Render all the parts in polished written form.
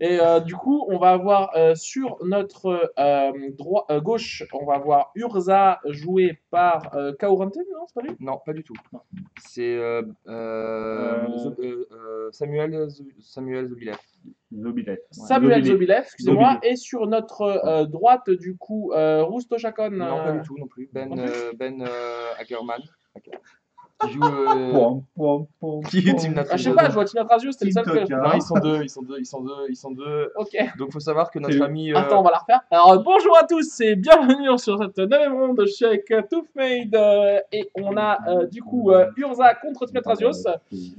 Et du coup, on va avoir sur notre gauche, on va avoir Urza joué par Kaorante, non, c'est pas lui? Non, pas du tout. C'est Samuel Zobilev. Zobilet. Samuel Zobilev, excusez-moi. Zobilet. Et sur notre droite, du coup, Rousto Chacon. Non, pas du tout non plus. non plus Ben Ackerman. Qui joue. Qui Qui est Team Ah, je sais Natrasios. pas, je vois Tina Trazio, c'était le Team seul que. Toka. Non, ils sont deux. Ok. Donc faut savoir que notre ami. Attends, on va la refaire. Alors, bonjour à tous et bienvenue sur cette neuvième ronde. Je suis avec Toothmade et on a du coup Urza contre Tinatrazios,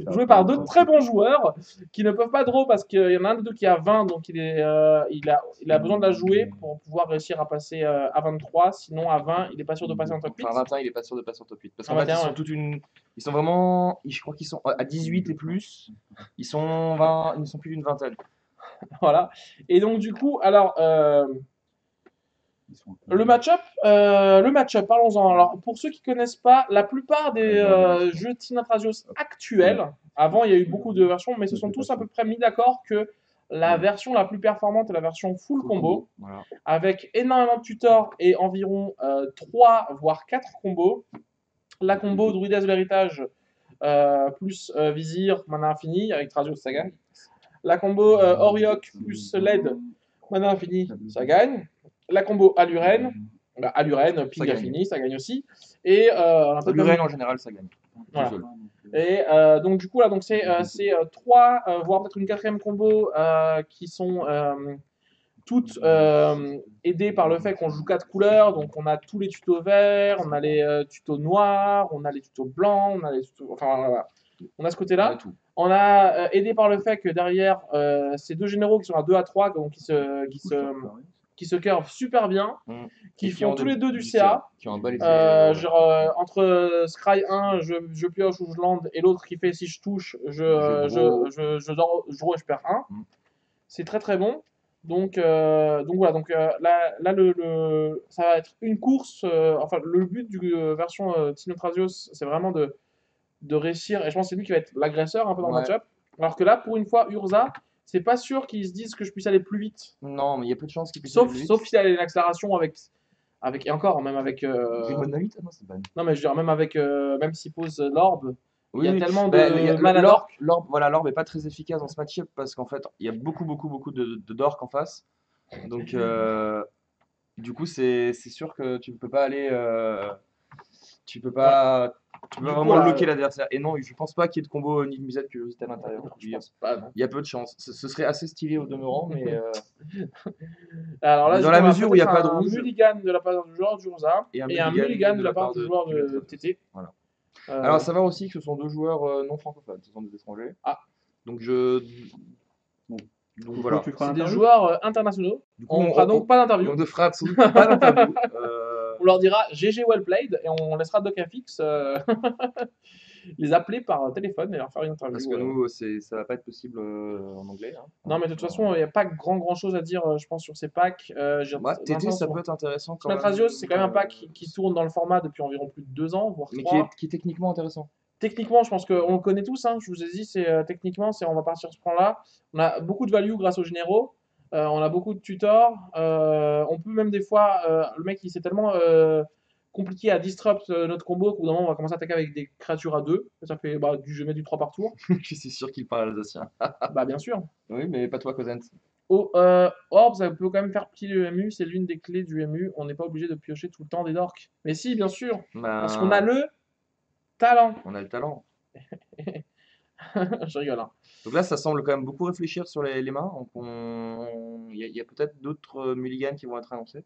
joué par deux très bons joueurs qui ne peuvent pas draw parce qu'il y en a un des deux qui a 20, donc il a besoin de la jouer pour pouvoir réussir à passer à 23. Sinon, à 20, il n'est pas sûr de passer en top 8. Enfin, 21, il est pas sûr de passer en top 8. Parce qu'en Ah, fait, 21, ils sont vraiment. Je crois qu'ils sont à 18 et plus. Ils sont 20, ils ne sont plus d'une vingtaine. Voilà. Et donc, du coup, alors. Le match-up, parlons-en. Alors, pour ceux qui ne connaissent pas, la plupart des jeux Tinatrazios actuels, avant il y a eu beaucoup de versions, mais se sont tous à peu près mis d'accord que la version la plus performante est la version full combo, Voilà. avec énormément de tutors et environ 3 voire 4 combos. La combo Druides de l'héritage plus Vizir, mana infini, avec Trazios, ça gagne. La combo Oriok plus LED, mana infini, ça gagne. La combo Aluren, ping gagne. infini, ça gagne aussi. Et L'Uren en général, ça gagne. Voilà. Tout seul. Et donc du coup là, donc c'est 3 voire peut-être une quatrième combo qui sont toutes aidées par le fait qu'on joue 4 couleurs. Donc on a tous les tutos verts, on a les tutos noirs, on a les tutos blancs, on a les tutos, enfin voilà. On a ce côté-là. On a aidé par le fait que derrière ces deux généraux qui sont à 2 à 3, donc qui se curvent super bien, qui font tous les deux du CA. Qui ont un bel effet. Genre entre Scry 1, je pioche ou je lande, et l'autre qui fait si je touche, je draw et je perds 1. C'est très très bon. Donc voilà, donc là ça va être une course. Enfin, le but du version Tinotrazios, c'est vraiment de réussir, et je pense que c'est lui qui va être l'agresseur un peu dans le match-up. Alors que là, pour une fois, Urza, c'est pas sûr qu'ils se disent que je puisse aller plus vite. Non, mais il y a peu de chances qu'il puisse aller plus vite. Sauf s'il a une accélération avec et encore, même avec. Monolith, non, c'est ban. Non, mais je veux dire, même avec. Même s'il pose l'orbe, il y a tellement bah, de mana d'orque. L'orbe est pas très efficace dans ce match-up parce qu'en fait, il y a beaucoup de d'orques en face. Donc, du coup, c'est sûr que tu peux pas aller. Tu peux pas vraiment loquer l'adversaire. Et non, je pense pas qu'il y ait de combo ni de musette curiosité à l'intérieur. Je pense pas, non. Il y a peu de chance. Ce serait assez stylé au demeurant, mais. Alors là, dans la mesure où il n'y a pas de un rouge. mulligan de la part du joueur d'Urza et un mulligan de la part du joueur de TT. Voilà. Alors, à savoir aussi que ce sont deux joueurs non francophones, ce sont des étrangers. Ah. Donc, donc voilà. C'est des joueurs internationaux. Du coup, on fera donc pas d'interview. On ne fera absolument pas d'interview. On leur dira GG well played et on laissera DocFX les appeler par téléphone et leur faire une interview. Parce que nous, ça va pas être possible en anglais. Hein. Non, mais de toute façon, il n'y a pas grand chose à dire, je pense, sur ces packs. TT, ça peut être intéressant. Tinatrazios, c'est quand même un pack qui tourne dans le format depuis environ plus de 2 ans, voire 3. Mais qui est techniquement intéressant. Techniquement, je pense qu'on le connaît tous. Hein, je vous ai dit, techniquement, on va partir sur ce point-là. On a beaucoup de value grâce aux généraux. On a beaucoup de tutors. On peut même des fois, le mec il s'est tellement compliqué à disrupt notre combo qu'au bout d'un moment on va commencer à attaquer avec des créatures à 2. Ça fait je mets du 3 par tour. C'est sûr qu'il parle alsacien. Bah bien sûr. Oui, mais pas toi, Cosent. Orb, ça peut quand même faire petit le MU, c'est l'une des clés du MU. On n'est pas obligé de piocher tout le temps des dorks. Mais si, bien sûr. Parce qu'on a le talent. On a le talent. Je rigole. Hein. Donc là, ça semble quand même beaucoup réfléchir sur les mains. Il y a peut-être d'autres mulligans qui vont être annoncés.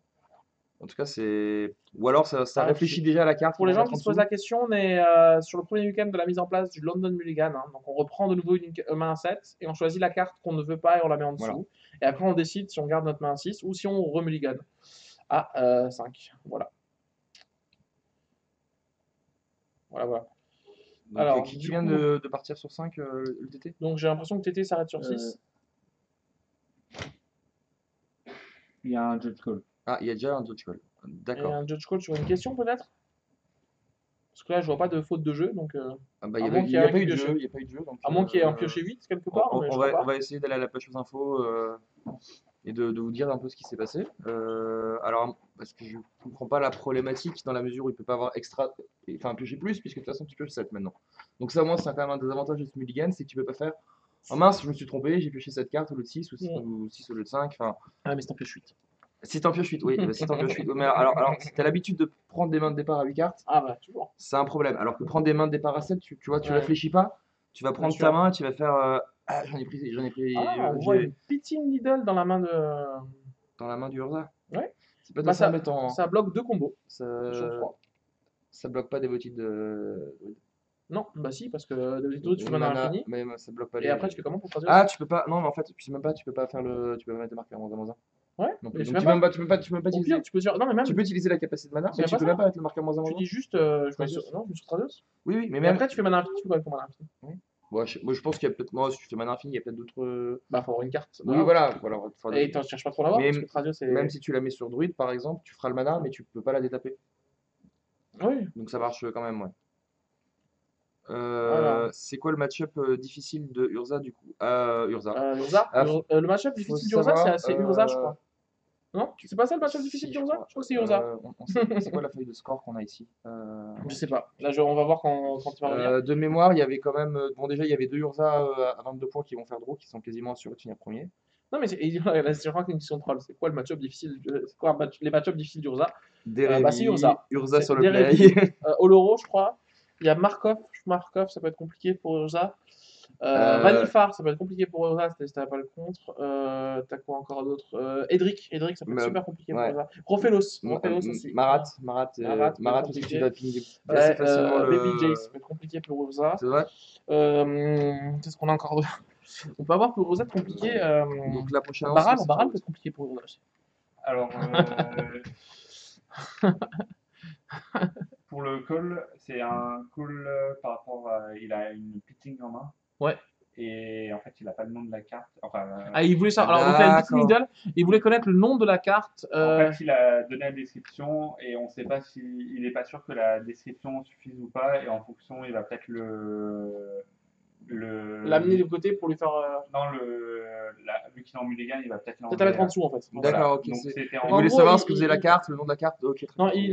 En tout cas, c'est. Ou alors, ça réfléchit déjà à la carte. Pour les gens qui se posent la question, on est sur le premier week-end de la mise en place du London Mulligan. Hein. Donc, on reprend de nouveau une main 7 et on choisit la carte qu'on ne veut pas et on la met en dessous. Voilà. Et après, on décide si on garde notre main 6 ou si on remulligan à 5. Voilà. Voilà. Donc, alors, qui vient de partir sur 5, le TT? Donc, j'ai l'impression que TT s'arrête sur 6. Il y a un Judge Call. Ah, il y a déjà un Judge Call. D'accord. Et un Judge Call sur une question, peut-être? Parce que là, je vois pas de faute de jeu, donc Ah bah, à il y moins avait, qu'il il y y ait a un pas qui eu de pioche. jeu, il y a pas eu de jeu, donc À moins qu'il y ait un pioché 8 quelque part, mais je on crois va, pas. on va essayer d'aller à la page aux infos et de vous dire un peu ce qui s'est passé. Alors, parce que je comprends pas la problématique dans la mesure où il peut pas avoir extra, enfin piocher plus, puisque de toute façon tu pioches 7 maintenant. Donc ça, au moins, c'est quand même un des avantages de ce mulligan, c'est que tu peux pas faire. Oh mince, je me suis trompé, j'ai pioché cette carte au lieu de 6 ou 6 au lieu de 5. Enfin, Ah, mais c'est un pioche 8. si t'en pioches 8, oui, bah, si t'en pioches 8. Mais alors si t'as l'habitude de prendre des mains de départ à 8 cartes, Ah, bah, toujours. c'est un problème. Alors que prendre des mains de départ à 7, tu vois, tu Ouais. réfléchis pas, tu vas prendre sûr. ta main et tu vas faire ah, j'en ai pris Ah, on voit j'ai une Pitting Needle dans la main de. dans la main du Urza. Ouais. C'est peut-être Bah, assez embêtant. Hein. ça bloque 2 combos Ça, sur 3. ça bloque pas des votides de Non, bah si, parce que d'habitude, tu fais mana infini. mais ça bloque pas Et les. après, tu fais comment pour traduire Ah, tu peux pas. Non, mais en fait, tu sais même pas, tu peux pas faire le. Tu peux pas mettre des marqueurs -1/-1. Ouais, Non mais plus. je Donc sais tu même peux pas. même pas, tu peux pas, tu peux même pas Au utiliser. pire, tu peux dire. Non, mais même. Tu peux utiliser la capacité de mana, C'est mais même tu pas peux ça. même pas mettre le marqueur -1/-1. Tu dis juste. Je mets sur... Non, je mets sur Traduce. Oui, oui, mais Et même. après, tu fais mana infini. Tu fais quoi avec ton mana infini Moi, je pense qu'il y a peut-être. Moi, si tu fais mana infini, il y a peut-être d'autres. Bah, faut avoir une carte. Oui, voilà. Et tu cherches pas trop à l'avoir, Mais parce que Traduce, c'est. même si tu la mets sur druide, par exemple, tu feras le mana, mais tu peux pas la détaper. Oui. Donc ça marche quand même, ouais. Alors. C'est quoi le match-up difficile de Urza du coup? Urza. Urza. Ah, Le match-up faut difficile d'Urza, savoir, c'est Urza, je crois. Non? C'est pas ça le match-up si, difficile je d'Urza? crois. Je crois que c'est Urza. C'est quoi la feuille de score qu'on a ici? Je sais pas. Là, on va voir quand tu vas revenir. De mémoire, il y avait quand même. Bon, déjà, il y avait deux Urza à 22 points qui vont faire draw, qui sont quasiment assurés de finir premier. Non, mais là, je crois qu'il y a une question troll. C'est quoi le match-up difficile c'est quoi les match-up difficiles d'Urza? Bah, c'est Urza. Urza C'est sur le Derevi, play. Oloro, je crois. Il y a Markov. Markov, ça peut être compliqué pour Urza. Vanifar, ça peut être compliqué pour Urza si t'as pas le contre. T'as quoi encore d'autre? Edric, ça peut être super compliqué pour ouais. Urza. Rofelos aussi. Marat aussi, tu vas ping assez facilement Baby Jace, ça peut être compliqué pour Urza. C'est vrai. Qu'est-ce qu'on a encore d'autre? On peut avoir pour Urza compliqué. Donc la prochaine Baral peut être compliqué pour Urza. Alors, pour le call, c'est un call par rapport à. Il a une pitting en main. Ouais. Et en fait, il n'a pas le nom de la carte. Enfin, Ah, il voulait savoir. Alors, donc, il a une petite needle. Il voulait connaître le nom de la carte. En fait, il a donné la description et on ne sait pas si. Il n'est pas sûr que la description suffise ou pas. Et en fonction, il va peut-être l'amener de côté pour lui faire. Non, vu qu'il est en mulligan, il va peut-être l'enlever. Peut-être la mettre en dessous en fait. D'accord, ok. Donc, Il voulait savoir ce que faisait la carte, le nom de la carte. Ok. Non, il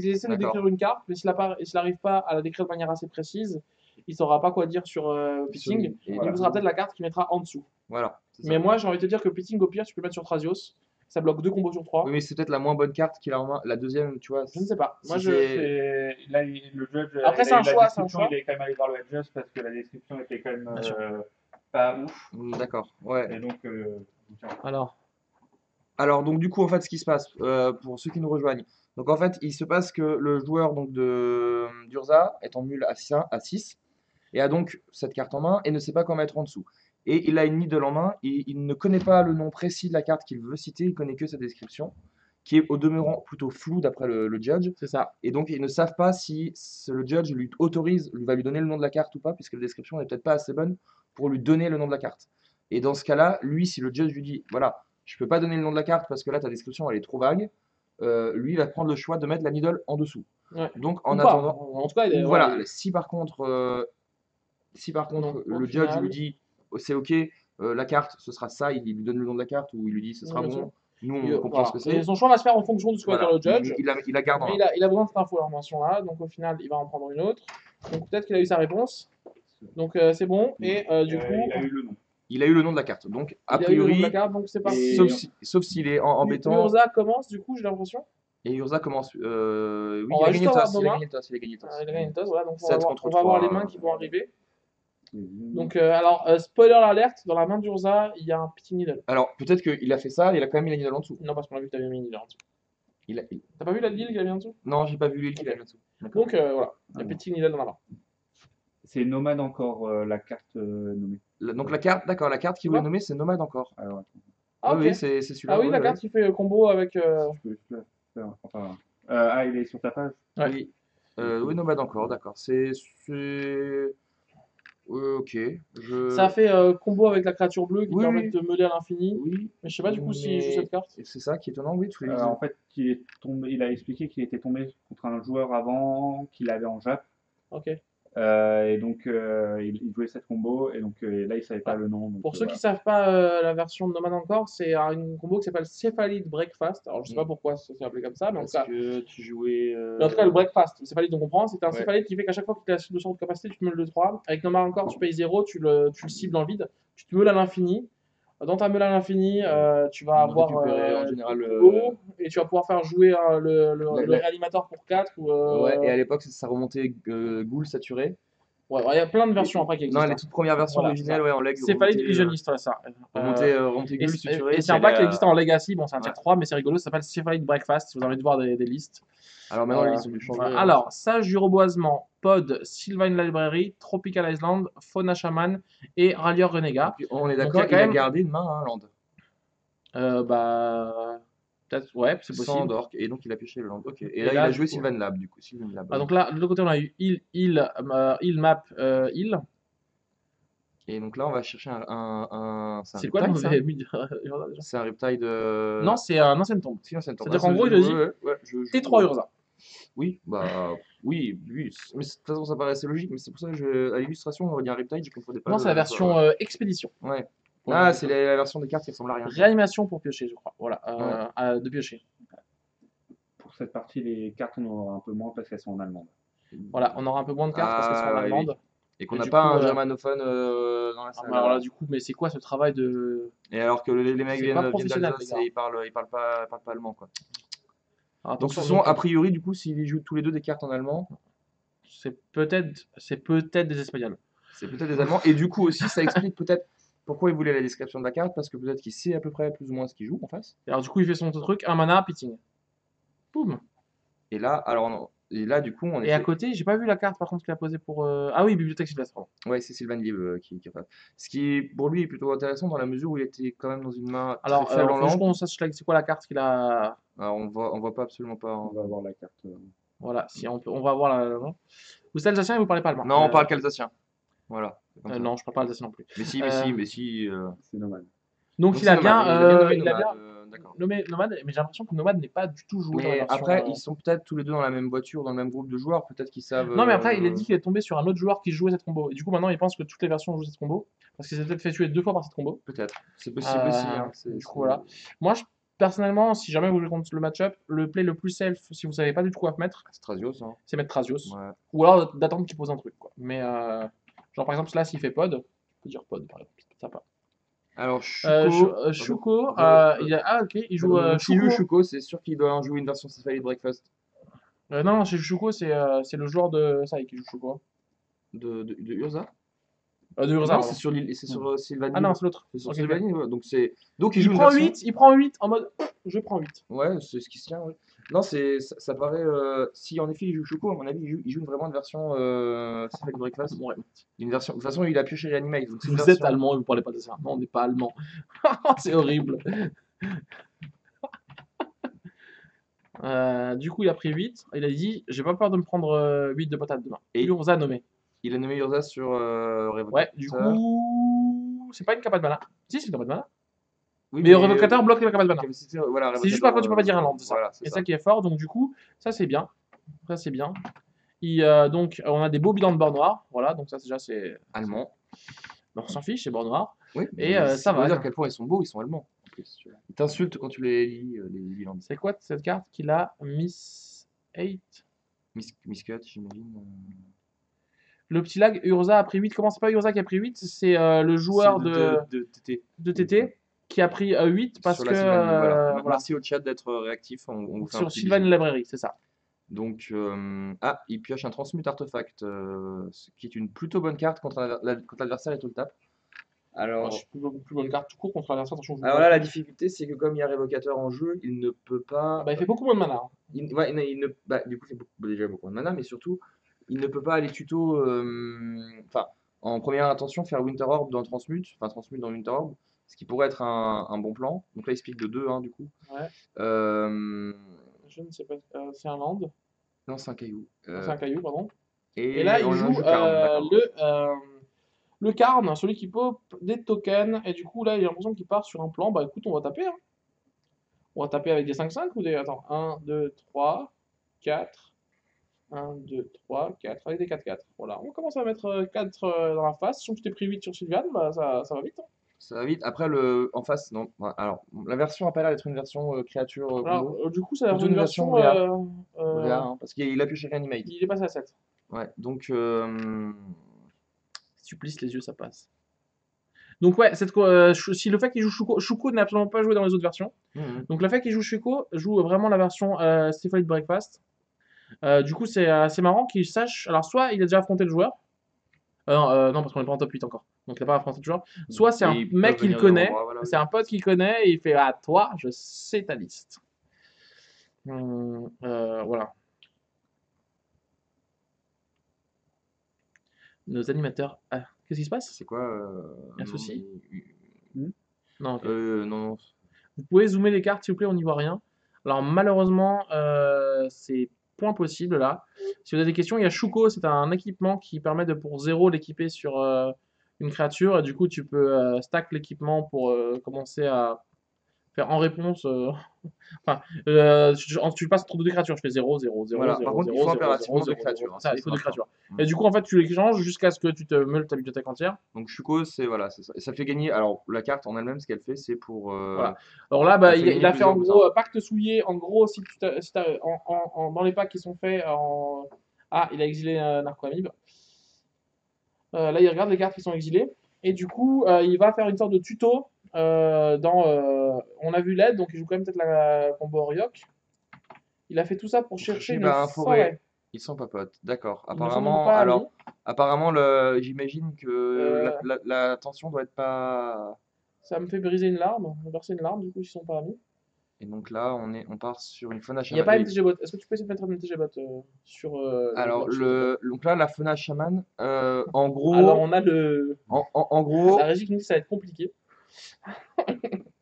essaie de décrire une carte, mais s'il n'arrive pas à la décrire de manière assez précise, il ne saura pas quoi dire sur Pitting. Il vous sera peut-être la carte qu'il mettra en dessous. Voilà. Mais moi, j'ai envie de te dire que Pitting, au pire, tu peux le mettre sur Trazios. Ça bloque 2 combos sur 3. Oui, mais c'est peut-être la moins bonne carte qu'il a en main. La deuxième, tu vois. Je ne sais pas. Moi, là, le judge. Après, c'est un choix. Il est quand même allé voir le judge parce que la description était quand même pas ouf. D'accord. Ouais. Et donc. Alors, donc, du coup, en fait, ce qui se passe, pour ceux qui nous rejoignent, donc, en fait, il se passe que le joueur donc, d'Urza est en mule à 6 et a donc cette carte en main et ne sait pas quoi mettre en dessous. Et il a une needle en main et il ne connaît pas le nom précis de la carte qu'il veut citer, il connaît que sa description, qui est au demeurant plutôt floue d'après le judge. C'est ça. Et donc, ils ne savent pas si le judge lui va lui donner le nom de la carte ou pas, puisque la description n'est peut-être pas assez bonne pour lui donner le nom de la carte. Et dans ce cas-là, lui, si le judge lui dit, voilà, je peux pas donner le nom de la carte parce que là, ta description, elle est trop vague, lui, il va prendre le choix de mettre la needle en dessous. Ouais. Donc, en attendant, en tout cas, voilà, si par contre, le judge lui dit, c'est ok, la carte, ce sera ça, il lui donne le nom de la carte, ou il lui dit, ce sera bon. Nous, on comprend ce que c'est. Et son choix va se faire en fonction de ce que va dire le judge. Il la garde en main. Il a besoin de cette information-là, donc au final, il va en prendre une autre. Donc peut-être qu'il a eu sa réponse. Donc c'est bon. Et du coup. Il a eu le nom. Il a eu le nom de la carte. Donc, a priori. Il a eu le nom de la carte, donc c'est parti. Sauf s'il est embêtant. Urza commence, du coup, j'ai l'impression. Et Urza commence. Oui, il a gagné le toss. Il a gagné le toss, voilà. Donc on va voir les mains qui vont arriver. Donc, alors, spoiler alert, dans la main d'Urza, il y a un petit needle. Alors, peut-être qu'il a fait ça, il a quand même mis la needle en dessous. Non, parce qu'on a vu que tu avais mis une needle en dessous. T'as pas vu la needle qu'il a mis en dessous? Non, j'ai pas vu l'île qu'il a mis en dessous. Donc, voilà, il y a petit needle dans la main. C'est Nomade encore, la carte nommée. Donc, la carte qu'il voulait nommer, c'est Nomade encore. Alors, ah, oui, c'est celui-là. Ah oui, la carte qui fait combo avec. Je peux la faire. Enfin, il est sur ta page. Ouais. Oui, Nomade encore, d'accord. C'est. Ok. Ça fait combo avec la créature bleue qui Oui, permet de meuler à l'infini. Oui. Mais je sais pas du coup si je joue cette carte. C'est ça qui est étonnant, oui, tous les En fait, il a expliqué qu'il était tombé contre un joueur avant, qu'il avait en Jap. Ok. Et donc, il jouait cette combo, et donc là, il savait pas Ah, le nom. Donc, Pour ceux qui voilà. savent pas la version de Nomad encore, c'est une combo qui s'appelle Cephalid Breakfast. Alors je sais pas pourquoi c'est appelé comme ça, mais en tout Parce cas, que tu jouais. mais en tout cas, le breakfast, le céphalide, on comprend, c'est un Ouais. céphalide qui fait qu'à chaque fois que tu as 200 de capacité, tu te meules de 3. Avec Nomad encore, tu payes 0, tu le cibles dans le vide, tu te meules à l'infini. Dans ta meule à l'infini, tu vas On avoir récupérait en deux général. combos et tu vas pouvoir faire jouer La- le la- réanimateur pour 4. Ouais, et à l'époque, ça remontait Ghoul saturé. Ouais, ouais, il y a plein de Et- versions après qui non, existent, les hein. toutes premières versions Voilà, c'est originales, ça. ouais, en leg, Céphalide Visioniste, ouais, ça. remontait Ghoul Et saturé, c'est qui un pack allait qui à. existe en Legacy, bon, c'est un tier Ouais. 3, mais c'est rigolo, ça s'appelle Cephalid Breakfast, si vous avez envie de voir des listes. Alors maintenant, ils ont dû changer. Voilà. Hein. Alors, Sage du reboisement, Pod, Sylvain Library, Tropical Island, Fauna Shaman et Rallier Et Renégat. puis, on est Donc il y d'accord, a quand il a même, gardé une main, hein, Land. bah, peut-être, ouais, c'est Sans possible. Dork, et donc il a pioché le Land. Ok. Et Et là, il là, a du joué coup, Sylvan Lab, du coup. Sylvan Lab. donc là, de l'autre côté, on a eu Heal Map, Heal. Et donc là, on va chercher c'est un C'est quoi le Riptide, ça? mauvais mis déjà? C'est un Riptide. Non, c'est un ancien tombe. Si, c'est un Riptide. C'est-à-dire qu'en gros, il te dit T3 Urza. Oui, bah oui, oui. Mais de toute façon, ça paraissait logique, mais c'est pour ça que à l'illustration, on aurait dit un Riptide, je comprenais pas Non, c'est la version Expédition. Ouais. Pour Ah, le c'est coup. la version des cartes qui ressemble à rien. Réanimation pour piocher, je crois. Voilà, Ouais. de piocher. Pour cette partie, les cartes, on en aura un peu moins parce qu'elles sont en allemande. Voilà, on aura un peu moins de cartes parce qu'elles sont en Ah, oui. allemande. Et qu'on Et n'a du pas coup, un germanophone dans la ah, salle. bah alors là, du coup, mais c'est quoi ce travail de. Et alors que les mecs C'est pas viennent professionnel, d'Alsace les gars. et ils parlent pas allemand, quoi. Alors, Donc ce attention, sont, a priori, du coup, s'ils jouent tous les deux des cartes en allemand, c'est peut-être des Espagnols. c'est peut-être des Allemands. Et du coup aussi, ça explique peut-être pourquoi il voulait la description de la carte, parce que peut-être qu'il sait à peu près plus ou moins ce qu'il joue en face. Et alors, du coup, il fait son truc, un mana, pitching. Boum. Et là, alors non. Et là, du coup, on Et à était. côté, j'ai pas vu la carte par contre qu'il a posée pour. Ah oui, Bibliothèque Sylvestre, pardon. Ouais, c'est Sylvain Lieb qui a fait. Ce qui, pour lui, est plutôt intéressant dans la mesure où il était quand même dans une main très Alors, faible en faut juste land. qu'on sache c'est quoi la carte qu'il a. Alors, on voit pas absolument pas. On va voir la carte. Voilà, si on va voir la. Non. Vous êtes alsacien et vous parlez pas allemand. Non, on parle qu'alsacien. Voilà. C'est comme ça. Non, je parle pas alsacien non plus. Mais si, C'est normal. Donc, Donc il c'est a nomade. bien, Il a bien nommé il a nomade. bien D'accord. nommé Nomade, mais j'ai l'impression que Nomade n'est pas du tout joué dans la Mais version. après, ils sont peut-être tous les deux dans la même voiture, dans le même groupe de joueurs. Peut-être qu'ils savent. Non, mais après, il a dit qu'il est tombé sur un autre joueur qui jouait cette combo. Et du coup, maintenant, il pense que toutes les versions jouent cette combo. Parce qu'il s'est peut-être fait tuer 2 fois par cette combo. Peut-être. C'est possible aussi. Hein. Du coup, voilà. Moi, personnellement, si jamais vous jouez contre le match-up, le play le plus safe, si vous savez pas du tout quoi mettre, Strasios. Hein. c'est mettre Trasios. Ouais. Ou alors d'attendre qu'il pose un truc, quoi. Mais, genre, par exemple, là, s'il fait pod, je peux dire pod, par exemple. C'est sympa. Alors, Shuko. Shuko, ok, il joue Donc, s'il joue Shuko. Shuko, c'est sûr qu'il doit en jouer une version Cephalid Breakfast Non, chez Shuko, c'est le joueur de ça qui joue Shuko. de Urza. De Urza, Non, pardon. c'est sur Sylvain Ah non, c'est l'autre. C'est sur Ok, Sylvain ok. ouais. Donc il Il joue une prend version. 8, il prend 8 en mode je prends 8. Ouais, c'est ce qui se tient. Ouais. Non, ça paraît. Si en effet il joue Choco, à mon avis, il joue vraiment une version Cephalid Breakfast. Ouais. Une version. De toute façon, il a pioché Reanimate. Donc c'est une Vous version. êtes allemand et vous parlez pas de ça. Non, on n'est pas allemand. C'est horrible. Du coup, il a pris 8. Il a dit j'ai pas peur de me prendre 8 de patate demain. Et- Urza nommé. Il a nommé Urza sur Révocateur. Ouais, du coup, c'est pas une capa de mana. Si, c'est une capa de mana. Oui, Mais Révocateur bloque les capa de mana. Voilà, C'est juste par contre, tu peux pas dire un land, c'est ça. Voilà, c'est Et ça. ça qui est fort, donc du coup, ça c'est bien. Ça c'est bien. Donc, on a des beaux bilans de bord noir. Voilà, donc ça déjà c'est. Allemand. On s'en fiche, c'est bord noir. Oui. Et mais ça veut va. dire à quel point ils sont beaux, ils sont allemands. En plus, tu vois. Ils t'insultent quand tu les lis, les bilans. C'est quoi cette carte qu'il a Miss 8. Miscut, j'imagine. Le petit lag, Urza a pris 8. Comment c'est pas Urza qui a pris 8? C'est le joueur de TT. de TT qui a pris 8 parce Sur que. la Sylvain, voilà. Voilà. Merci au chat d'être réactif. On vous fait un Sur petit Sylvain bisou. Library, c'est ça. Donc, il pioche un Transmute Artefact, ce qui est une plutôt bonne carte quand l'adversaire est all tap. Alors, Je plus bonne carte tout court contre l'adversaire. Attention, alors là, la difficulté, c'est que comme il y a Révocateur en jeu, il ne peut pas. Bah, il fait beaucoup moins de mana. Hein. Du coup, il fait déjà beaucoup de mana, mais surtout, il ne peut pas aller tuto. Enfin, en première intention, faire Winter Orb dans Transmute, enfin Transmute dans Winter Orb, ce qui pourrait être un bon plan. Donc là, il speak de 2, hein, du coup. Ouais. Euh, Je ne sais pas. C'est un land. non, c'est un caillou. C'est un caillou, pardon. Et, Et là, il on joue Karn, d'accord. le Karn, celui qui pop des tokens. Et du coup, là, il a l'impression qu'il part sur un plan. Bah écoute, on va taper. Hein. On va taper avec des 5-5 ou des. Attends, 1, 2, 3, 4. 1, 2, 3, 4, avec des 4-4. Voilà, on commence à mettre 4 dans la face. Si tu t'es pris 8 sur Sylviane, bah ça va vite, hein. Ça va vite. Après, en face, non. Ouais, alors, la version a pas l'air d'être une version créature Alors, combo. du coup, ça va Plutôt faire une une version version. VA. VA, hein, parce qu'il a pioché Reanimate. Il est passé à 7. Ouais, donc, Si tu plisses les yeux, ça passe. Donc, ouais, si le fait qu'il joue Shuko n'a absolument pas joué dans les autres versions. mhm. Donc, le fait qu'il joue Shuko joue vraiment la version Stephanie Breakfast. Du coup, c'est assez marrant qu'il sache. Alors, soit il a déjà affronté le joueur. Non, parce qu'on n'est pas en top 8 encore. Donc, il n'a pas affronté le joueur. Soit c'est Et un ils mec peuvent qu'il venir devant connaît. moi, voilà, oui. C'est un pote qu'il connaît. Et il fait à toi, je sais ta liste. Voilà. Nos animateurs. Ah, qu'est-ce qui se passe? C'est quoi Un non, souci? mais- Non, ok. non, non. Vous pouvez zoomer les cartes, s'il vous plaît, on n'y voit rien. Alors, malheureusement, c'est point possible là. Si vous avez des questions, il y a Shuko, c'est un équipement qui permet de pour zéro l'équiper sur une créature. Et du coup, tu peux stack l'équipement pour commencer à faire en réponse. Enfin, tu passes entre deux créatures. Je fais 0, 0, 0, Voilà. Par 0, contre, il 0, faut 0, 0, impérativement 0, deux 0. créatures, hein, Ça, sinon il ça faut deux marche pas. créatures. Mm. Et du coup, en fait, tu les changes jusqu'à ce que tu te meules ta bibliothèque entière. Donc Shuko, c'est voilà, c'est ça. Et ça fait gagner. Alors la carte en elle-même, ce qu'elle fait, c'est pour. Voilà. Alors là, bah, Elle fait il gagner a fait en plusieurs gros boussins. pacte souillé. En gros, si tu dans les packs qui sont faits en. Ah, il a exilé Narcoamib. Là, il regarde les cartes qui sont exilées. Et du coup, il va faire une sorte de tuto on a vu l'aide, donc il joue quand même peut-être la combo Oriok. Il a fait tout ça pour Pour chercher chercher une bah, un forêt. forêt. Ils sont pas potes. D'accord. Ils ne sont donc Apparemment, pas amis. alors, apparemment, j'imagine que Euh, la tension doit être pas. Ça me fait briser une larme, me verser une larme, du coup, ils sont pas amis. Et donc là, on part sur une fauna Il n'y a chaman. pas Oui. MTG Bot. Est-ce que tu peux essayer de mettre un MTG Bot sur le Alors, board, s'il te plaît? donc là, la fauna chaman, en Alors, gros, on a le. en La gros, régie qui nous dit que ça va être compliqué.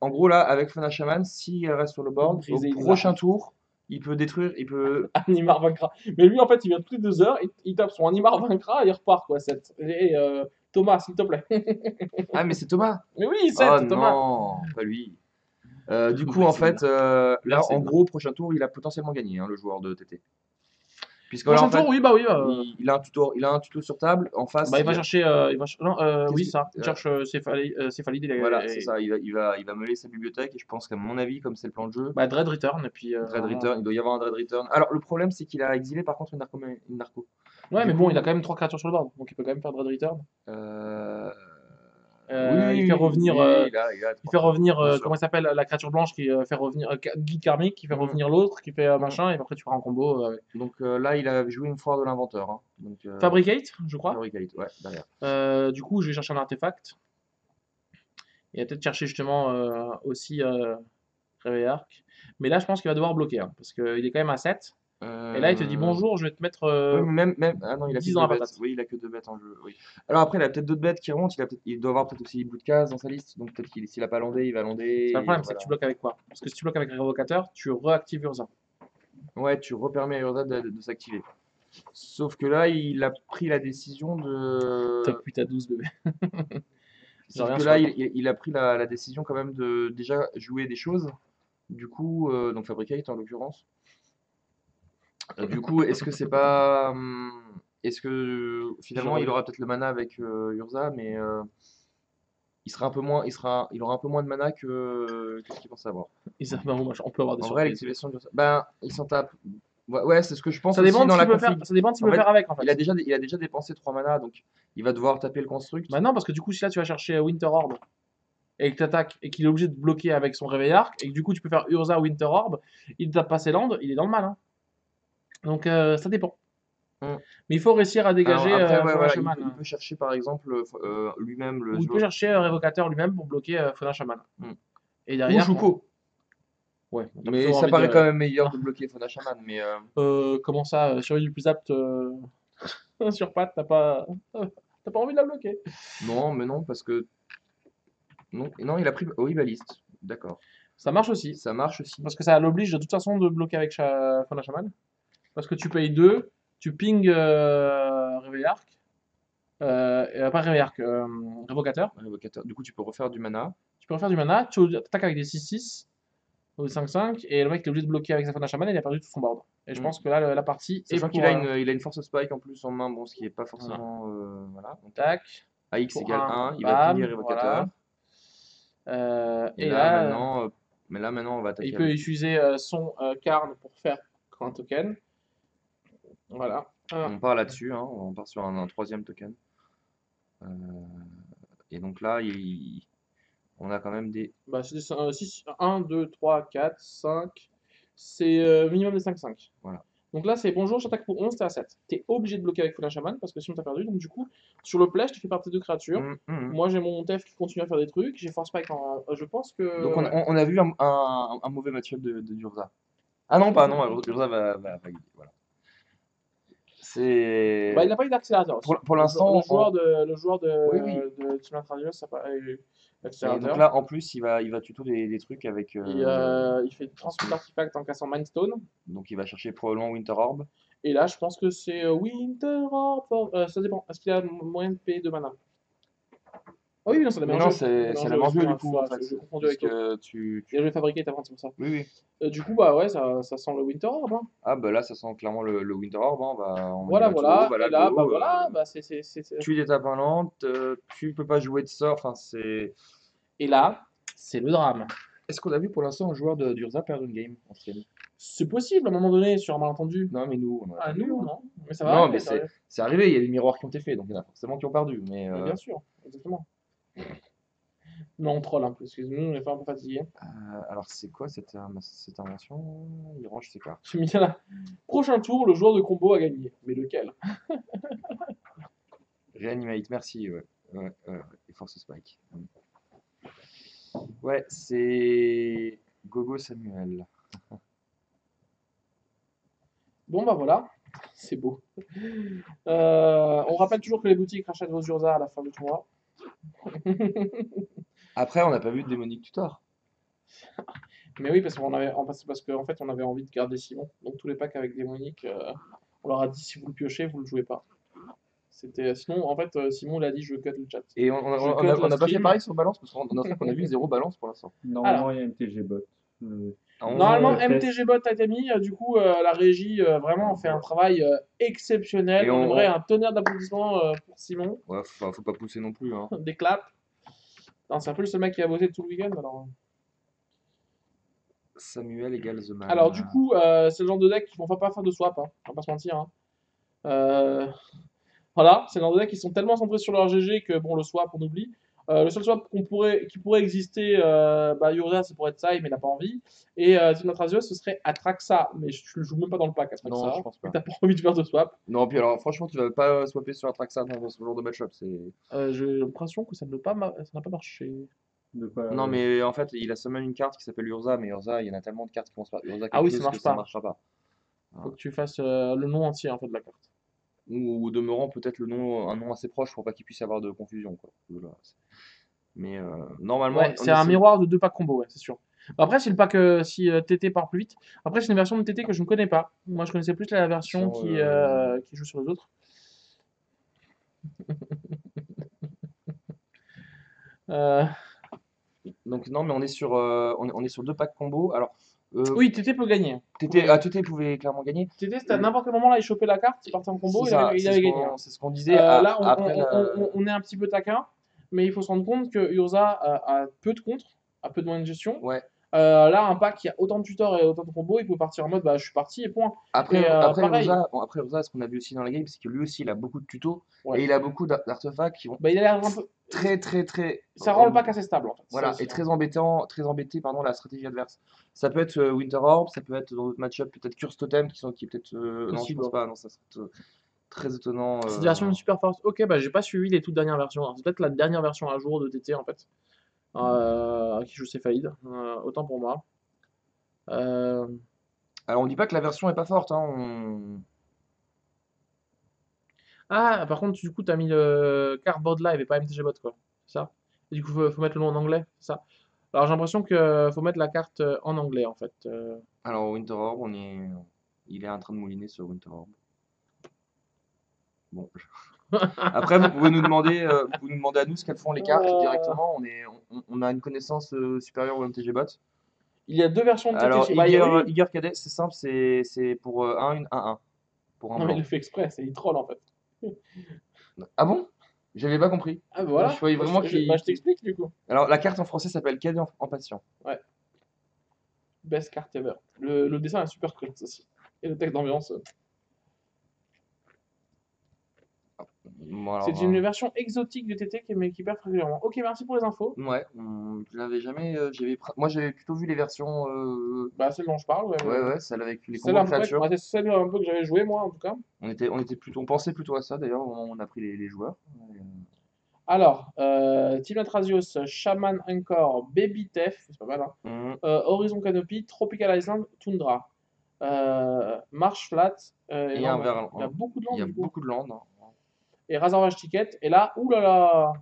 en gros, là, avec fauna chaman, s'il reste sur le board, au Briser une prochain larme. tour, il peut détruire, il peut. Animar vaincra. Mais lui, en fait, il vient toutes les 2 heures, il tape son Animar vaincra et il repart, quoi. Thomas, s'il te plaît. Ah, mais c'est Thomas! Mais oui, Oh 7, Thomas. non, pas lui. Du coup, en Briser une fait, larme. là, Verser en une larme. gros, prochain tour, il a potentiellement gagné, hein, le joueur de TT. Puisque là, Prochain en tour, fait, oui, bah oui. il a un tuto sur table. En face, Bah, il va chercher. Non, qu'est-ce oui, que- ça. Il cherche Céphalide voilà, c'est ça. Il va meuler sa bibliothèque. Et je pense qu'à mon avis, comme c'est le plan de jeu, bah, Dread Return. Et puis, Dread voilà. Return, il doit y avoir un Dread Return. Alors, le problème, c'est qu'il a exilé par contre une narco. Ouais, Du mais bon, il a coup, quand même 3 créatures sur le board. Donc, il peut quand même faire Dread Return. euh, Il fait oui, revenir. oui, il a Il trois fait créatures, revenir, bien sûr. comment il s'appelle, la créature blanche qui fait revenir. Guy Karmic, qui fait Mhm, revenir l'autre, qui fait mhm. machin, et après tu feras un combo. Donc là, il a joué une foire de l'inventeur, hein. Donc, Fabricate, je crois. Fabricate, ouais, derrière. Du coup, je vais chercher un artefact. Et peut-être chercher justement aussi Réveil Arc. Mais là, je pense qu'il va devoir bloquer, hein, parce qu'il est quand même à 7. Et là, il te dit Euh, bonjour, je vais te mettre Oui, mais ah non, il a que 10 dans deux la bêtes. patate. Oui, il a que deux bêtes en jeu. Oui. Alors après, il a peut-être d'autres bêtes qui remontent. Il doit avoir peut-être aussi bout de case dans sa liste. Donc peut-être qu'il s'il a pas landé, il va lander. C'est pas le problème, c'est que Voilà. tu bloques avec quoi? Parce que si tu bloques avec Révocateur, tu réactives Urza. Ouais, tu repermets à Urza de s'activer. Sauf que là, il a pris la décision de. Top 8 à 12, bébé. J'ai Sauf rien que sur là, la il a pris la décision quand même de déjà jouer des choses. Du coup, donc Fabricate en l'occurrence. Du coup, est-ce que c'est pas. Est-ce que finalement il aura peut-être le mana avec Urza, mais il aura un peu moins de mana que ce qu'il pense avoir. On peut avoir des En vrai, surprises. l'activation de ben, il s'en tape. Ouais, ouais, c'est ce que je pense Ça aussi dépend de dans ce la qu'il veut faire. config. Ça dépend de ce qu'il En veut fait, faire avec, en fait. il a déjà dépensé 3 mana, donc il va devoir taper le construct. Bah non, parce que du coup, si là tu vas chercher Winter Orb et que t'attaques et qu'il est obligé de bloquer avec son réveil arc et que du coup tu peux faire Urza Winter Orb, il tape pas ses landes, il est dans le mal, hein. Donc ça dépend. Hmm. Mais il faut réussir à Alors dégager après, ouais, Fauna voilà, Shaman, il hein. peut chercher par exemple lui-même le Ou il peut joueur. chercher Révocateur lui-même pour bloquer Fauna Shaman. Hmm. Et Ou derrière, Shuko. ouais, t'as Mais plutôt ça envie de paraît dire. quand même meilleur de bloquer Fauna Shaman. Mais Comment ça, survie du plus apte sur patte, t'as pas envie de la bloquer. non, mais non, parce que. Non, non, il a pris Oribaliste. D'accord. Ça marche aussi. Ça marche aussi. Parce que ça l'oblige de toute façon de bloquer avec Fauna Shaman. Parce que tu payes 2, tu ping Réveil Arc. Pas Réveil Arc, Révocateur. Révocateur. Du coup, tu peux refaire du mana. Tu peux refaire du mana, tu attaques avec des 6-6. au 5-5, et le mec est obligé de bloquer avec sa Fauna Shaman, et il a perdu tout son board. Et je Mm. pense que là, la partie est Sachant pour... qu'il a une force spike en plus en main, bon, ce qui est pas forcément. Voilà. Donc, tac, AX pour égale 1, 1, il va bam, pinguer évocateur. voilà. Et Et là, là, maintenant, mais là, maintenant, on va il attaquer peut avec. utiliser son Karn pour faire un token. Voilà. On part là-dessus, hein, on part sur un troisième token. Euh, et donc là, on a quand même des. Bah, c'est 6, 1, 2, 3, 4, 5. C'est minimum des 5-5. Voilà. Donc là, c'est bonjour, j'attaque pour 11, t'es à 7. T'es obligé de bloquer avec Fauna Shaman parce que sinon t'as perdu. Donc du coup, sur le play, je te fais partie de créatures. Mm. Moi, j'ai mon Tef qui continue à faire des trucs. J'ai Force Spike en. Je pense Donc que. on, Ouais. on- on a vu un mauvais match-up de Urza. Ah non, pas non, Urza va gagner. Voilà. Bah, il C'est. n'a pas eu d'accélérateur aussi. Pour Le l'instant, le joueur oui, oui. de Team Atradius n'a pas eu Et donc d'accélérateur. là, en plus, il va tuto des trucs avec. Il fait transmute artefact en cassant Mindstone. Donc il va chercher probablement Winter Orb. Et là, je pense que c'est Winter Orb. Ça dépend. Est-ce qu'il a moyen de payer 2 mana? Ah oui, non, c'est la Mais meilleure non, jeu. c'est la meilleure jeu du Excuse-moi, coup, en fait. j'ai confondu Parce avec l'autre. que tu. Il a joué fabriqué avant, c'est pour ça. Oui, oui. Du coup, bah ouais, ça sent le Winter Orb, hein. Ah bah là, ça sent clairement le Winter Orb, hein. On y Voilà, va tout haut, voilà. Et voilà, là, bah go. voilà, bah Tu l'étapes en lente, tu peux pas jouer de sort, enfin c'est. Et là, c'est le drame. Est-ce qu'on a vu pour l'instant un joueur d'Urza perdre une game en stream? C'est possible à un moment donné, sur un malentendu. Non, mais nous, on en a Ah, pas vu, nous, hein. non. Mais ça va Non, mais arriver, ça arrive. c'est arrivé, il y a des miroirs qui ont été faits, donc il y en a forcément qui ont perdu. Mais Mais bien sûr, exactement. Non, on troll un peu, excuse-nous, on est pas un peu fatigué. alors c'est quoi cette invention? Il range ses cartes. J'ai mis là. Prochain tour, le joueur de combo a gagné. Mais lequel? Reanimate, merci, ouais. Et Force Spike. Ouais, c'est Gogo Samuel. Bon, bah voilà. C'est beau. On rappelle toujours que les boutiques rachètent vos Urza à la fin du tournoi. Après, on n'a pas vu de démonique tutor. Mais oui, parce qu'en fait, on avait envie de garder Simon. Donc tous les packs avec démonique, on leur a dit si vous le piochez, vous le jouez pas. Sinon, en fait, Simon il a dit je cut le chat. Et Je on cut a, le on a pas fait stream. pareil sur balance, parce qu'on a vu zéro balance pour l'instant. Normalement, il y a MTG bot. Normalement, test. MTG Bot a été mis, du coup, la régie vraiment fait un travail exceptionnel. Et On aimerait un tonnerre d'applaudissements pour Simon, Ouais, faut pas pousser non plus, hein. des claps. Non, c'est un peu le seul mec qui a bossé tout le week-end. Samuel égale The Man. Alors, du coup, c'est le genre de deck qui vont pas faire de swap, hein, on va pas se mentir, hein. Euh, Voilà, c'est le genre de deck qui sont tellement centrés sur leur GG que bon, le swap, on oublie. Le seul swap qui pourrait exister, bah, Urza, c'est pour être ça, mais il n'a pas envie. Et Team Atrasios, ce serait Atraxa, mais je le joue même pas dans le pack, Atraxa. Non, je pense pas. Et t'as pas envie de faire de swap. Non, puis alors, franchement, tu vas pas swapper sur Atraxa dans ce genre de match-up. J'ai l'impression que ça n'a pas marché. De quoi, Non, mais en fait, il a seulement une carte qui s'appelle Urza, mais Urza, il y en a tellement de cartes qui commencent par Urza Ah quelque oui, chose ça marche que ça pas. marchera pas. Faut que tu fasses le nom entier en fait de la carte. Ou au demeurant, peut-être un nom assez proche pour pas qu'il puisse y avoir de confusion, quoi. Voilà. Mais normalement, Ouais, c'est un miroir de 2 packs combo, ouais, c'est sûr. Après, si le pack, si TT part plus vite. Après, c'est une version de TT que je ne connais pas. Moi, je connaissais plus la version qui joue sur les autres. Euh, Donc non, mais on est sur deux packs combo. Alors, Oui, TT peut gagner. TT pouvait clairement gagner. TT, c'était à n'importe quel moment là, il chopait la carte, il partait en combo, C'est ça, il c'est avait ce gagné, hein. c'est ce qu'on disait Là, après on est un petit peu taquin, mais il faut se rendre compte que Urza a peu de contre, a peu de moyens de gestion. Ouais. Là, un pack qui a autant de tutors et autant de combos, il peut partir en mode bah, je suis parti et point. Après, Mais pareil. Après Urza, ce qu'on a vu aussi dans la game, c'est que lui aussi, il a beaucoup de tutos Ouais. et il a beaucoup d'artefacts qui vont Bah, il a l'air un peu. très. Ça rend le pack assez stable en fait. Voilà, Ça, et très embêté, pardon, la stratégie adverse. Ça peut être Winter Orb, ça peut être dans d'autres match-up, peut-être Curse Totem qui est peut-être. Non, je Possible, pense ouais. pas, non, ça serait très étonnant. C'est une version super forte. Ok, bah j'ai pas suivi les toutes dernières versions, hein. C'est peut-être la dernière version à jour de TT en fait. À qui joue Céphalide. Autant pour moi. Alors, on dit pas que la version est pas forte, hein. Ah, par contre, du coup, t'as mis le Cardboard Live et pas MTG Bot, quoi. C'est ça? Et du coup, faut mettre le nom en anglais, c'est ça? Alors, j'ai l'impression que faut mettre la carte en anglais, en fait. Alors, Winter Orb, il est en train de mouliner sur Winter Orb. Bon. Après, vous pouvez nous demander à nous ce qu'elles font les cartes directement. On a une connaissance supérieure au MTG Bot. Il y a deux versions de TT Alors, chez. Bah, oui. Iger cadet, c'est simple, c'est pour 1-1. Pour un Non, mais il blanc. le fait exprès, c'est il troll en fait. Ah bon? J'avais pas compris. Ah, bah Je voilà. croyais vraiment Bah, je t'explique du coup. Alors, la carte en français s'appelle Cadet en patient. Ouais, best card ever. Le dessin est super classe aussi. Et le texte d'ambiance. Bon, C'est alors, une version exotique du TT mais qui perd régulièrement. Ok, merci pour les infos. ouais, je l'avais jamais. Moi, j'avais plutôt vu les versions. Bah, celle dont je parle, ouais. Ouais, ouais, celle avec les Celle combos un de peu, créatures. ouais, c'est celle un peu que j'avais joué moi en tout cas. On pensait plutôt à ça d'ailleurs au moment où on a pris les joueurs. Alors, Team Atrasios, Shaman Encore, Baby Tef, c'est pas mal, hein. Hum, Horizon Canopy, Tropical Island, Tundra, Marsh Flat, et Et non, un bah, vers. il y a beaucoup de Il y landes a du coup. beaucoup de landes, hein. Et Razorbash Ticket, et là, oulala,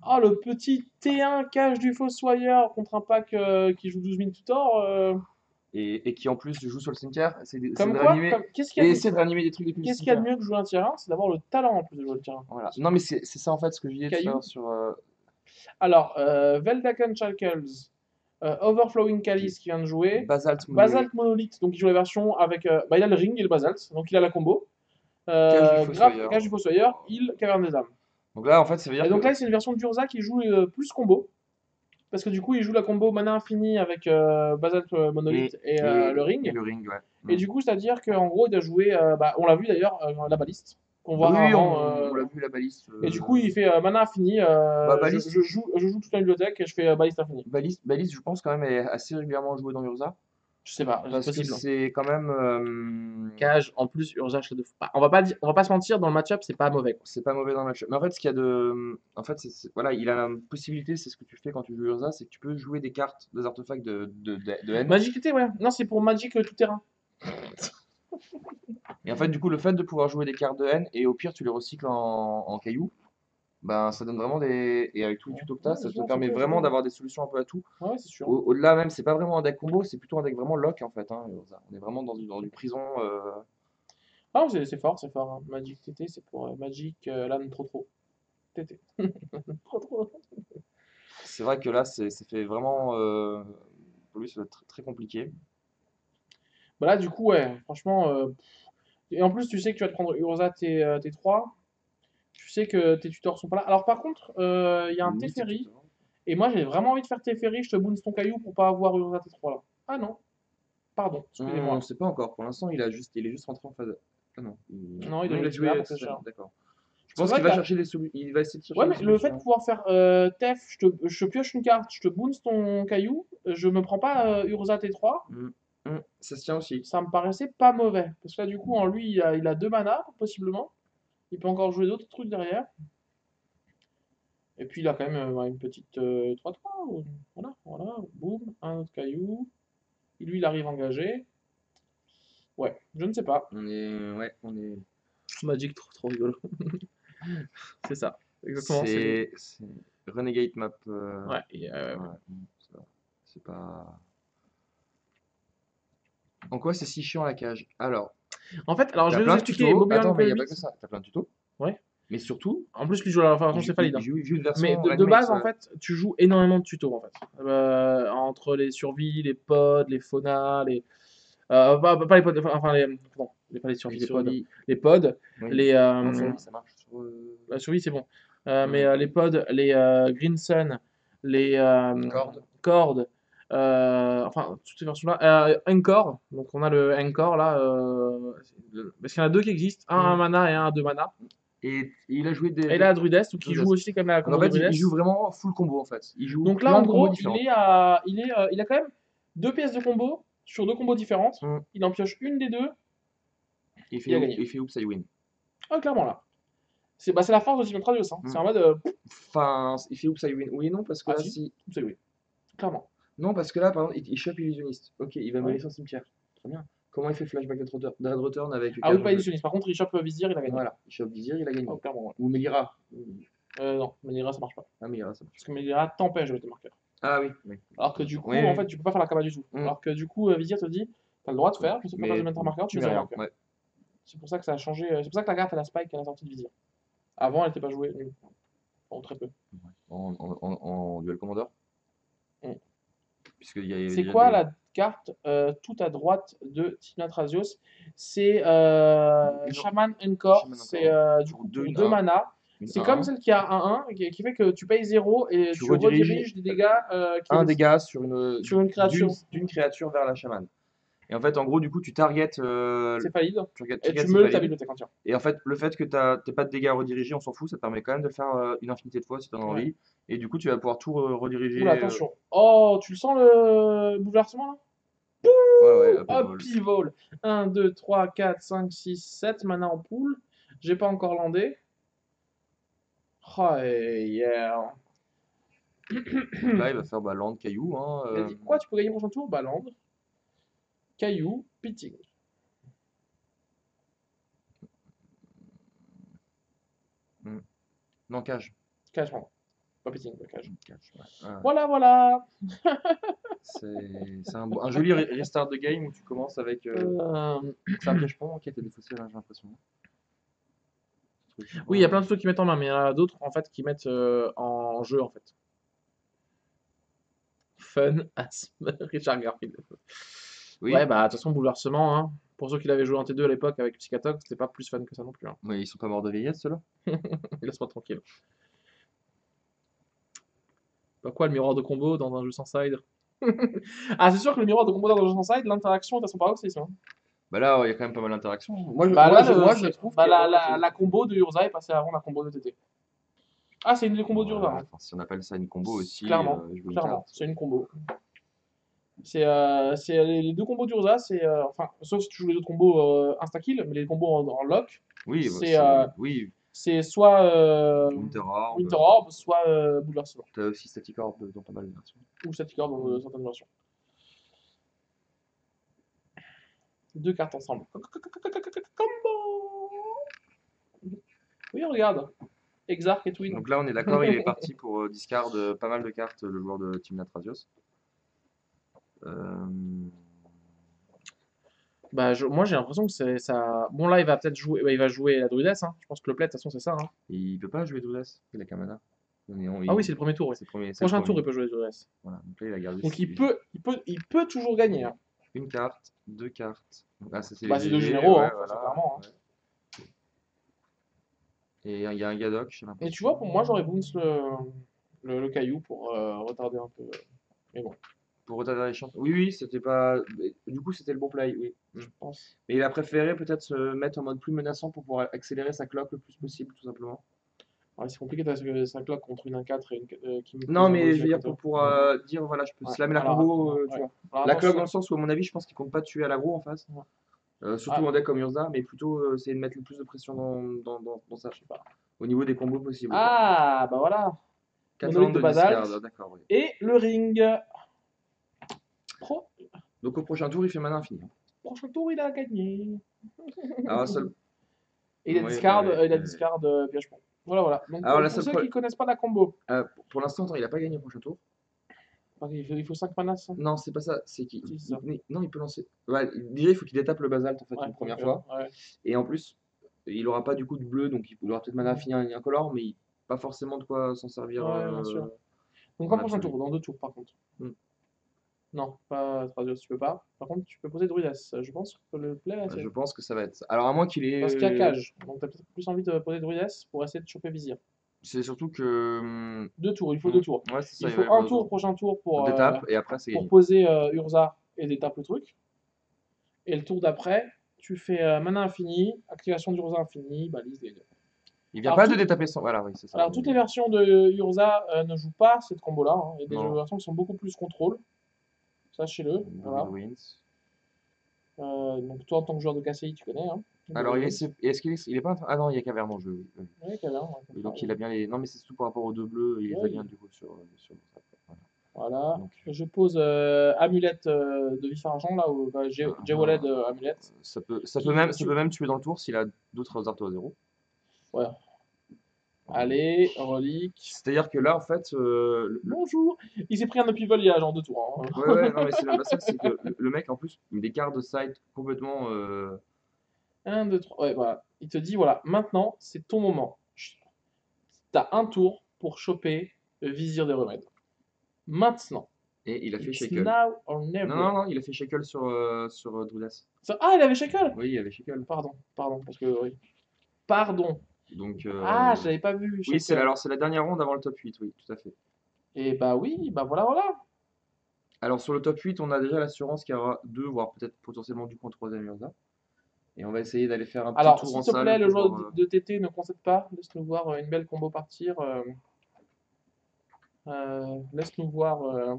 ah le petit T1 Cage du Fossoyeur contre un pack qui joue 12 000 tutor. Et qui en plus joue sur le cimetière. C'est Comme de quoi, réanimer. qu'est-ce qu'il y Et a essaie de réanimer des trucs depuis le qu'est-ce qu'il y a de cimetière. mieux que jouer un terrain? C'est d'avoir le talent en plus de jouer le terrain. Voilà. Non, mais c'est ça en fait ce que je disais tout à Caillou. l'heure sur. Alors, Veldaken Shackles, Overflowing Chalice qui vient de jouer, Basalt Monolith. Basalt Monolith, donc il joue la version avec. Bah, il a le ring et le Basalt, donc il a la combo. Cage du Grappe, Cage Fossoyeur. du Fossoyeur, Heal, Caverne des âmes. Donc là, en fait, ça veut Et dire donc que. là, c'est une version d'Urza qui joue plus combo, parce que du coup, il joue la combo mana infini avec Basalt Et, Monolith et le et ring. le ring, ouais. Et du coup, c'est-à-dire qu'en gros, il doit jouer, bah, on l'a vu d'ailleurs, la baliste, qu'on voit Oui, rarement. on l'a vu la baliste. Et du coup, il fait mana infini, Bah, baliste, je joue toute la bibliothèque et je fais baliste infini. baliste, je pense quand même, est assez régulièrement joué dans Urza. Je sais pas, c'est Parce que possible. c'est quand même. Cage, en plus, Urza, bah, on va pas se mentir, dans le match-up, c'est pas mauvais, quoi. C'est pas mauvais dans le match. Mais en fait, ce qu'il y a de. En fait, voilà, il a la possibilité, c'est ce que tu fais quand tu joues Urza, c'est que tu peux jouer des cartes, des artefacts de N. Magic TT, ouais. Non, c'est pour Magic tout terrain. Et en fait, du coup, le fait de pouvoir jouer des cartes de N, et au pire, tu les recycles en cailloux, ben, ça donne vraiment des. Et avec tout le tuto que t'as, Ouais, ça c'est te bon, permet c'est vraiment cool. d'avoir des solutions un peu à tout. Ouais, c'est sûr. Au-delà même, c'est pas vraiment un deck combo, c'est plutôt un deck vraiment lock en fait, hein, Urza. On est vraiment dans du prison. Ah, c'est fort, c'est fort, hein. Magic TT, c'est pour Magic LAN trop. TT. Trop trop. C'est vrai que là, ça fait vraiment. Pour lui, ça va être très, très compliqué. Bah là, du coup, ouais, franchement. Et en plus, tu sais que tu vas te prendre Urza T3. Tu sais que tes tutors sont pas là. Alors, par contre, il y a un Mystique Teferi. Tutor. Et moi, j'ai vraiment envie de faire Teferi. Je te bounce ton caillou pour pas avoir Urza T3 là. Ah non, pardon, On excusez-moi. sait pas encore. Pour l'instant, il est juste rentré en phase. Ah non. Non, il Non, doit il a jouer là joué. pour que ça. D'accord. Je C'est pense vrai qu'il que va là. chercher des solutions. Il va essayer de chercher Ouais, des mais le fait de solutions. pouvoir faire Tef, je pioche une carte, je te bounce ton caillou, je me prends pas Urza T3, Mm. Ça se tient aussi. ça me paraissait pas mauvais. Parce que là, du coup, en lui, il a deux mana, possiblement. Il peut encore jouer d'autres trucs derrière. Et puis, il a quand même une petite 3-3. Voilà, boum, un autre caillou. Et lui, il arrive engagé. Ouais, je ne sais pas. Ouais, on est. Magic, trop rigolo. C'est ça. Exactement, c'est lui. C'est Renegade Map. Ouais, Ouais, c'est pas. En quoi c'est si chiant la cage? Alors, en fait, alors je t'as vais vous plein de expliquer. tutos. Bobby Attends, mais il n'y a pas que 8. ça. T'as plein de tutos. Ouais. Mais surtout, En plus, lui joue à la version céphalide, hein. il joue une Mais version de Reanimate. base, en fait, tu joues énormément de tutos, en fait. Entre les survies, les pods, les faunas, les... pas les pods, enfin, pas les survies, Les les pods. survies. Les pods, Oui. les... Non, survie, ça marche. la survie, c'est bon. Mais Ouais. les pods, les Green Sun, les Corde. cordes, enfin, toutes ces versions-là. Encore, donc on a le Encore, là, parce qu'il y en a deux qui existent, un à Mm. mana et un à deux mana. Et il a joué Et là, Druidest, donc il joue Druidest. aussi comme la Donc en combo de fait, il joue Druidest. vraiment full combo en fait. Il joue Donc là, plein en de combos gros, différents. il a quand même deux pièces de combo sur deux combos différentes. Mm. Il en pioche une des deux, Il il fait, a gagné. il fait Oops, I Win. Ah, clairement là. C'est bah, c'est la force de Team Radius, hein. C'est Mm. en mode. Enfin, il fait Oops, I Win. Oui et non, parce que Ah là, si, si. c'est oui. Clairement. Non, parce que là, par exemple, il chope illusionniste. Ok, il va me Ouais. laisser un cimetière. Très bien. Comment il fait Flashback Dread Return avec Ah oui, Cage pas en jeu? illusionniste. Par contre, il chope Vizir, il a gagné. Voilà, il chope Vizir, il a gagné. Ah, clairement, ouais. Ou Melira. Non, Menira, ça marche pas. Ah, Melira, ça marche. Parce que Menira t'empêche de mettre le marqueur. Ah oui, oui. Alors que du coup, Oui, en oui. fait, tu peux pas faire la kama du tout. Mm. Alors que du coup, Vizir te dit, t'as le droit de faire, je sais pas Mais de mettre un marqueur, tu tu mets mets un rien. marqueur. Ouais. C'est pour ça que ça a changé. C'est pour ça que la carte, elle a spike à la sortie de Vizir. Avant, elle était pas jouée. Bon, très peu. En duel commandeur. Mm. puisqu'il y a C'est déjà quoi des... la carte tout à droite de Timnatrasios? C'est Une- Shaman Encore. Shaman C'est Encore. du Pour coup deux, pour une 2 1, mana. une C'est 1, comme 1. celle qui a 1-1, qui fait que tu payes 0 et Tu tu rediriges rediriges des dégâts qui un est dégât sur une créature. d'une créature vers la chamane. Et en fait, en gros, du coup, tu targetes, C'est valide. Et targetes, tu c'est meules ta valide. bibliothèque entière. Et en fait, le fait que t'aies pas de dégâts redirigés, on s'en fout, ça te permet quand même de le faire une infinité de fois si tu en as Ouais. envie. Et du coup, tu vas pouvoir tout rediriger. Oula, attention. Oh, tu le sens le bouleversement là? Ouais, Hop, upheaval. pivot. 1, 2, 3, 4, 5, 6, 7 mana en pool. J'ai pas encore landé. Oh, yeah. Donc là, il va faire land, caillou. Hein, Il a dit quoi? Tu peux gagner le prochain tour? Bah, land, caillou, pitting. Non, cage. Cage, pardon. Pas pitting, pas cage. Cage, ouais. Voilà, voilà. C'est un joli restart de game où tu commences avec. C'est un piège-pont qui a été défaussé, là, j'ai l'impression. Oui, il y a plein de trucs qui mettent en main, mais il y en a d'autres en fait qui mettent en jeu en fait. Fun as Richard Garfield. Oui, Ouais, bah de toute façon, bouleversement, hein. Pour ceux qui l'avaient joué en T2 à l'époque avec Psychatox, c'était pas plus fun que ça non plus. Hein. mais ils sont pas morts de vieillesse, ceux-là. Laisse-moi tranquille. Bah quoi, le miroir de combo dans un jeu sans side? Ah, c'est sûr que le miroir de combo dans un jeu sans side, l'interaction est à son paroxysme. Hein. Bah là, il y a quand même pas mal d'interactions. Moi, Bah là, je trouve bah, qu'il y a pas mal de choses. la combo de Urza est passée avant la combo de TT. Ah, c'est une des combos Ouais, d'Urza. Hein. enfin, si on appelle ça une combo aussi, Clairement, je veux une clairement, carte. c'est une combo. C'est les deux combos d'Urza, c'est enfin, sauf si tu joues les autres combos insta-kill, mais les combos en lock, Oui, bah, c'est oui, c'est soit Winter Orb. Winter Orb, soit Bouleversement, T'as aussi Static Orb dans pas mal de versions. ou Static Orb dans certaines versions. Deux cartes ensemble. Combo! Oui, regarde. Exarch et Twin. Donc là, on est d'accord, il est parti pour discard pas mal de cartes, le joueur de Team Natrasios. Bah, moi j'ai l'impression que c'est ça. Bon, là il va peut-être jouer, bah, il va jouer la druidesse. Hein. Je pense que le play, de toute façon, c'est ça. Hein. Il peut pas jouer Druidas, il a qu'un mana. Ah oui, c'est le premier tour. Oui. C'est le premier. Prochain tour, il peut jouer la druidesse. Voilà, donc là, il a gardé Donc il peut toujours gagner. Hein. une carte, deux cartes. Donc là, ça, c'est Bah, les c'est deux GG, généraux, ouais, hein, voilà, clairement. Hein. ouais. Et il y a un Gadok, j'ai l'impression. Et tu vois, pour moi, j'aurais bounce le caillou pour retarder un peu. Mais bon, Pour retarder les chances. Oui, oui, c'était pas. Du coup, c'était le bon play, oui. je pense. Mais il a préféré peut-être se mettre en mode plus menaçant pour pouvoir accélérer sa cloque le plus possible, tout simplement. Ouais, c'est compliqué parce que ça cloque contre une 1-4 et une qui me Non, pose un mais je bonus veux dire à côté. pour dire, voilà, je peux Ouais. slammer la Alors, combo, attends, tu ouais. vois. Alors, La cloque attention. dans le sens où, à mon avis, je pense qu'il compte pas tuer à l'aggro en face. Ouais. Surtout en deck comme Urza, mais plutôt essayer de mettre le plus de pression dans sa, je sais pas, au niveau des combos possibles. Quoi. Ah, bah voilà. 4 Monolithe landes de de basalte. discard, d'accord, oui. Et le ring. Donc au prochain tour, il fait mana infini. Prochain tour, il a gagné. Alors, la seule... Et il a ouais, discard, ouais, il a ouais. discard piège-pont. Voilà. Donc Alors, la pour seule ceux qui connaissent pas la combo, pour l'instant, attends, il a pas gagné au prochain tour. il faut 5 manas. Ça. Non, c'est pas ça. C'est qu'il Si, c'est ça. non, il peut lancer. Ouais, déjà, il faut qu'il détape le basalte en fait Ouais, une première ok, fois. ouais. Et en plus, il aura pas du coup de bleu, donc il aura peut-être mana infini et incolore, mais pas forcément de quoi s'en servir. Ouais, bien sûr. Donc en en prochain absolu. tour, dans 2 tours par contre. Hmm. Non, pas Tradios, tu peux pas. Par contre, tu peux poser Druidas. Je pense que le play là, Je pense que ça va être ça. Alors à moins qu'il ait. parce qu'il y a cage. Donc t'as peut-être plus envie de poser Druidas pour essayer de choper Vizir. C'est surtout que. 2 tours, il faut 2 tours. Ouais, c'est ça. Il faut un tour prochain tour on détape et après c'est pour gagné. poser Urza et détape le truc. Et le tour d'après, tu fais mana infini, activation d'Urza infini, balise des deux. Il vient Alors, pas de détaper son. Voilà, oui, c'est ça. Alors toutes les versions de Urza ne jouent pas cette combo-là. Hein. Il y a des Non. versions qui sont beaucoup plus contrôle. Sachez-le. Voilà. Winds. Donc toi en tant que joueur de KCI, tu connais. Hein. Alors est-ce qu'il est, il est pas. Ah non, il y a Caverne en jeu. Oui. Oui, Caverne, ouais, Et donc il a bien les. Non, mais c'est surtout par rapport aux deux bleus, il les a Oui. bien du coup sur. Voilà. Donc, Je pose amulette de vif argent là, ou J-Wallet amulette. ça peut Qui- même tuer dans le tour s'il a d'autres artos à 0. Ouais. Allez, relique. C'est-à-dire que là, en fait, Bonjour. Il s'est pris un upheaval il y a genre 2 tours. Hein. ouais, non, mais c'est même pas ça, c'est que le mec, en plus, il met des cartes de side complètement. 1, 2, 3. Ouais, voilà. Il te dit, voilà, maintenant, c'est ton moment. T'as un tour pour choper le vizir des remèdes. Maintenant. Et il a fait It's Shackle. now or Non, never. non, non, il a fait Shackle sur Drudas. Ah, il avait Shackle? Oui, il avait Shackle. Pardon, pardon, parce que oui. Pardon. Donc, Ah, je l'avais pas vu, oui, Shackle. alors c'est la dernière ronde avant le top 8, oui, tout à fait. Et bah oui, bah voilà, voilà. Alors sur le top 8, on a déjà l'assurance qu'il y aura deux, voire peut-être potentiellement du coup un troisième Urza. Et on va essayer d'aller faire un petit Alors, tour s'il en te plaît, salle le pour joueur voir. de TT, ne concède pas. Laisse-nous voir une belle combo partir. Laisse-nous voir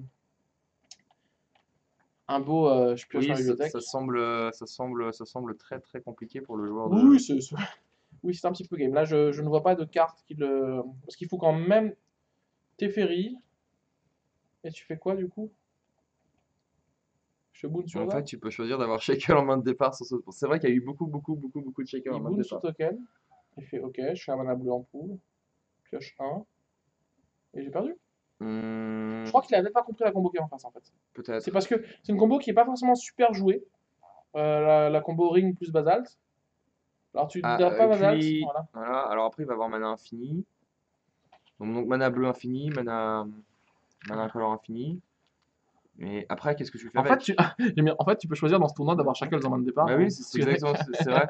un beau. Je pioche Oui, ma bibliothèque. ça semble très très compliqué pour le joueur Oui, oui, de. oui, c'est un petit peu game. Là, je ne vois pas de carte qui le. Parce qu'il faut quand même Teferi. Et tu fais quoi du coup? Je boon sur En fait, ça. tu peux choisir d'avoir shaker en main de départ sur ce. C'est vrai qu'il y a eu beaucoup de shaker en Il main de boon sous départ. token. Il fait OK, je suis un mana bleu en pool. Pioche un. Et j'ai perdu. Je Hmm, crois qu'il a peut-être pas compris la combo qui est en face en fait. C'est peut-être. parce que c'est une combo qui est pas forcément super jouée. La combo ring plus basalt. Alors tu Ah, n'as pas et basalt, puis, voilà. voilà. Alors après, il va avoir mana infini. Donc mana bleu infini, mana incolore infini. Mais après, qu'est-ce que tu fais En fait, tu, avec? en fait, tu peux choisir dans ce tournoi d'avoir Shackles en main de départ, Bah hein. oui, c'est exactement, c'est vrai.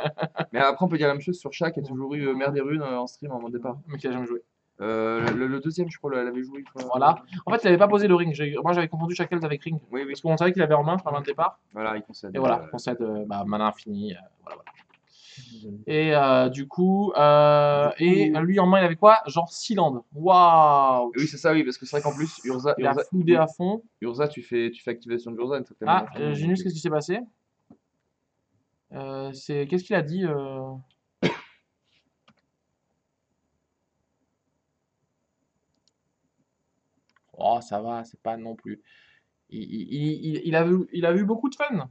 Mais après, on peut dire la même chose sur Shaq, qui a toujours eu Mère des Runes en stream en mode départ. Mais qui a jamais joué. Le deuxième, je crois, l'avait joué une fois. Voilà. En fait, il avait pas posé le ring. Moi, j'avais confondu Shackles avec ring. Oui, oui. Parce qu'on savait qu'il avait en main en main de départ. Voilà, il concède. Et voilà, concède bah, mana infini. Voilà, voilà. Et et lui en main, il avait quoi? Genre Sealand. Waouh! Oui, c'est ça, oui, parce que c'est vrai qu'en plus, Il a floudé à fond. Urza, tu fais activation de Urza une certaine Ah, manière. Genius, qu'est-ce qui s'est passé? Qu'est-ce qu'il a dit? Oh, ça va, c'est pas non plus. Il a vu beaucoup de fun.